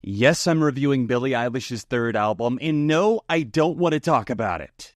Yes, I'm reviewing Billie Eilish's third album, and no, I don't want to talk about it.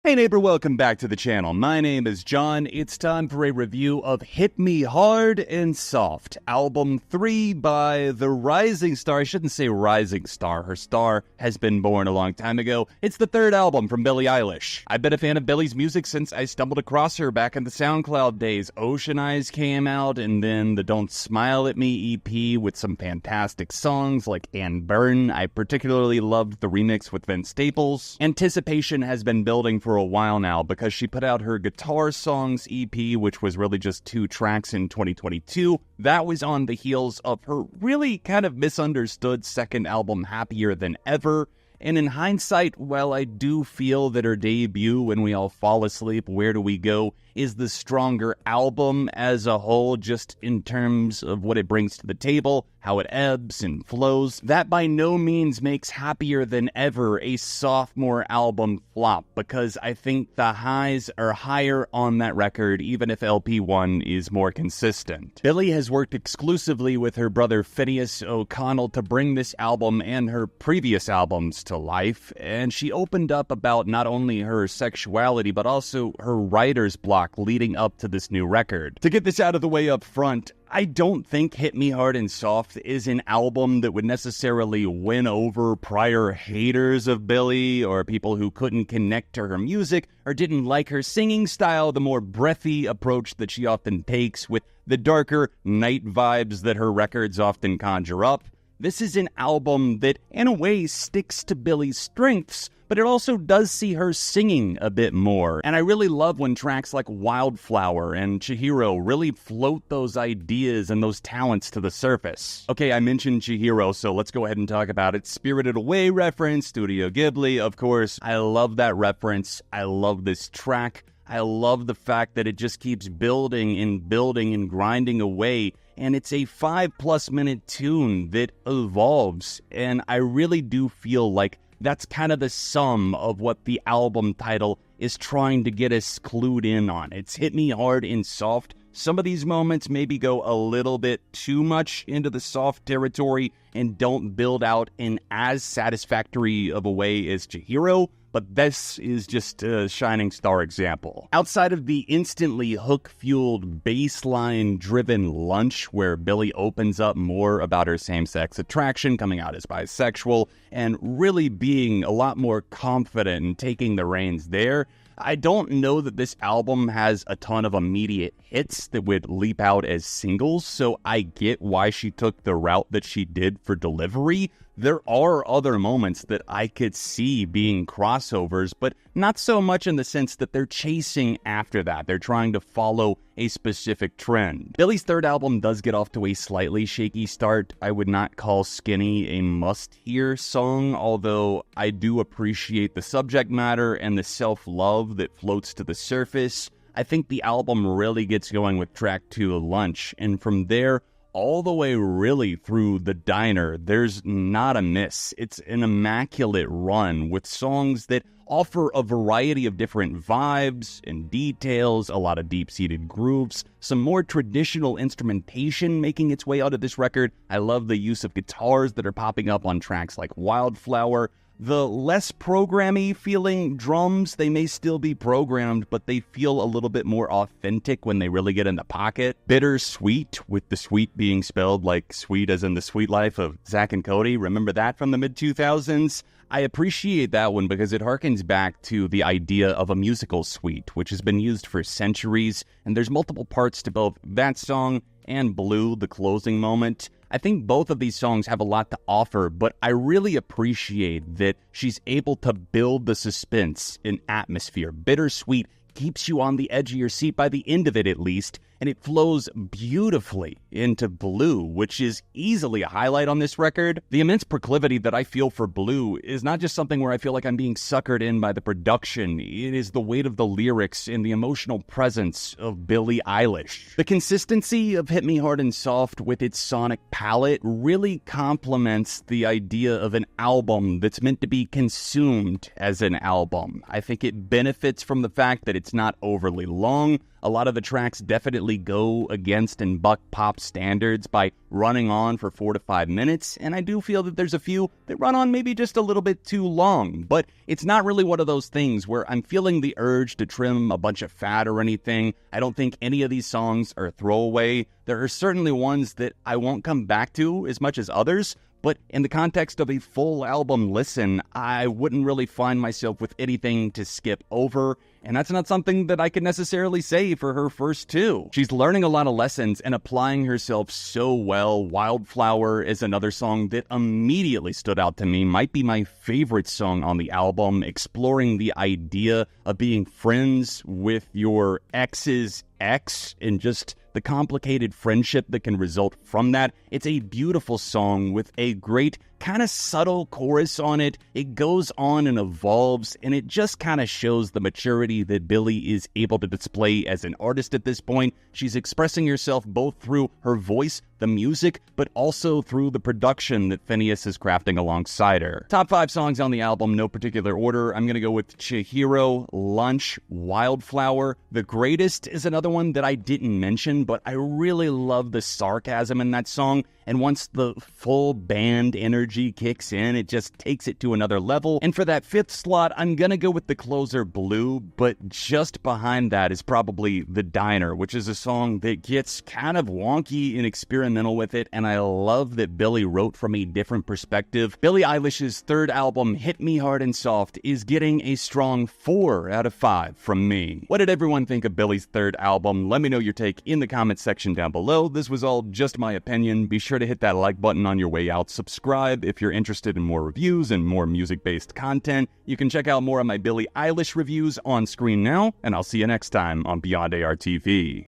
Hey neighbor, welcome back to the channel. My name is John. It's time for a review of Hit Me Hard and Soft, album 3 by the rising star. I shouldn't say rising star. Her star has been born a long time ago. It's the third album from Billie Eilish. I've been a fan of Billie's music since I stumbled across her back in the SoundCloud days. Ocean Eyes came out, and then the Don't Smile at Me EP with some fantastic songs like Ann Byrne. I particularly loved the remix with Vince Staples. Anticipation has been building for a while now because she put out her Guitar Songs EP, which was really just 2 tracks in 2022. That was on the heels of her really kind of misunderstood second album, Happier Than Ever. And in hindsight, while I do feel that her debut, When We All Fall Asleep, Where Do We Go, is the stronger album as a whole, just in terms of what it brings to the table, how it ebbs and flows, that by no means makes Happier Than Ever a sophomore album flop, because I think the highs are higher on that record, even if LP1 is more consistent. Billie has worked exclusively with her brother Finneas O'Connell to bring this album and her previous albums to life, and she opened up about not only her sexuality, but also her writer's block leading up to this new record. To get this out of the way up front, I don't think Hit Me Hard and Soft is an album that would necessarily win over prior haters of Billie or people who couldn't connect to her music or didn't like her singing style, the more breathy approach that she often takes with the darker night vibes that her records often conjure up. This is an album that, in a way, sticks to Billie's strengths, but it also does see her singing a bit more. And I really love when tracks like Wildflower and CHIHIRO really float those ideas and those talents to the surface. Okay, I mentioned CHIHIRO, so let's go ahead and talk about it. Spirited Away reference, Studio Ghibli, of course. I love that reference. I love this track. I love the fact that it just keeps building and grinding away. And it's a 5+ minute tune that evolves. And I really do feel like that's kind of the sum of what the album title is trying to get us clued in on. It's Hit Me Hard and Soft. Some of these moments maybe go a little bit too much into the soft territory and don't build out in as satisfactory of a way as CHIHIRO, but this is just a shining star example. Outside of the instantly hook-fueled, baseline-driven lunch where Billie opens up more about her same-sex attraction, coming out as bisexual, and really being a lot more confident in taking the reins there, I don't know that this album has a ton of immediate hits that would leap out as singles, so I get why she took the route that she did for delivery. There are other moments that I could see being crossovers, but not so much in the sense that they're chasing after that. They're trying to follow a specific trend. Billie's third album does get off to a slightly shaky start. I would not call Skinny a must-hear song, although I do appreciate the subject matter and the self-love that floats to the surface. I think the album really gets going with track 2, Lunch, and from there, all the way really through The Diner, there's not a miss. It's an immaculate run with songs that offer a variety of different vibes and details, a lot of deep-seated grooves, some more traditional instrumentation making its way out of this record. I love the use of guitars that are popping up on tracks like Wildflower. The less programmy feeling drums, they may still be programmed, but they feel a little bit more authentic when they really get in the pocket. Bittersweet, with the sweet being spelled like sweet as in the Sweet Life of Zack and Cody. Remember that from the mid-2000s? I appreciate that one because it harkens back to the idea of a musical suite, which has been used for centuries, and there's multiple parts to both that song and Blue, the closing moment. I think both of these songs have a lot to offer, but I really appreciate that she's able to build the suspense and atmosphere. Bittersweet keeps you on the edge of your seat by the end of it, at least, and it flows beautifully into Blue, which is easily a highlight on this record. The immense proclivity that I feel for Blue is not just something where I feel like I'm being suckered in by the production. It is the weight of the lyrics and the emotional presence of Billie Eilish. The consistency of Hit Me Hard and Soft with its sonic palette really complements the idea of an album that's meant to be consumed as an album. I think it benefits from the fact that it's it's not overly long. A lot of the tracks definitely go against and buck pop standards by running on for 4 to 5 minutes, and I do feel that there's a few that run on maybe just a little bit too long, but it's not really one of those things where I'm feeling the urge to trim a bunch of fat or anything. I don't think any of these songs are throwaway. There are certainly ones that I won't come back to as much as others, but in the context of a full album listen, I wouldn't really find myself with anything to skip over, and that's not something that I could necessarily say for her first two. She's learning a lot of lessons and applying herself so well. Wildflower is another song that immediately stood out to me, might be my favorite song on the album, exploring the idea of being friends with your ex's ex and just the complicated friendship that can result from that. It's a beautiful song with a great kind of subtle chorus on it. It goes on and evolves, and it just kind of shows the maturity that Billie is able to display as an artist at this point. She's expressing herself both through her voice, the music, but also through the production that Finneas is crafting alongside her. Top 5 songs on the album, no particular order. I'm going to go with CHIHIRO, Lunch, Wildflower. The Greatest is another one that I didn't mention, but I really love the sarcasm in that song, and once the full band energy kicks in, it just takes it to another level. And for that 5th slot, I'm gonna go with the closer Blue, but just behind that is probably The Diner, which is a song that gets kind of wonky and experimental with it, and I love that Billie wrote from a different perspective. Billie Eilish's 3rd album, Hit Me Hard and Soft, is getting a strong 4 out of 5 from me. What did everyone think of Billie's 3rd album? Let me know your take in the comments section down below. This was all just my opinion. Be sure to hit that like button on your way out. Subscribe if you're interested in more reviews and more music-based content. You can check out more of my Billie Eilish reviews on screen now, and I'll see you next time on Beyond ARTV.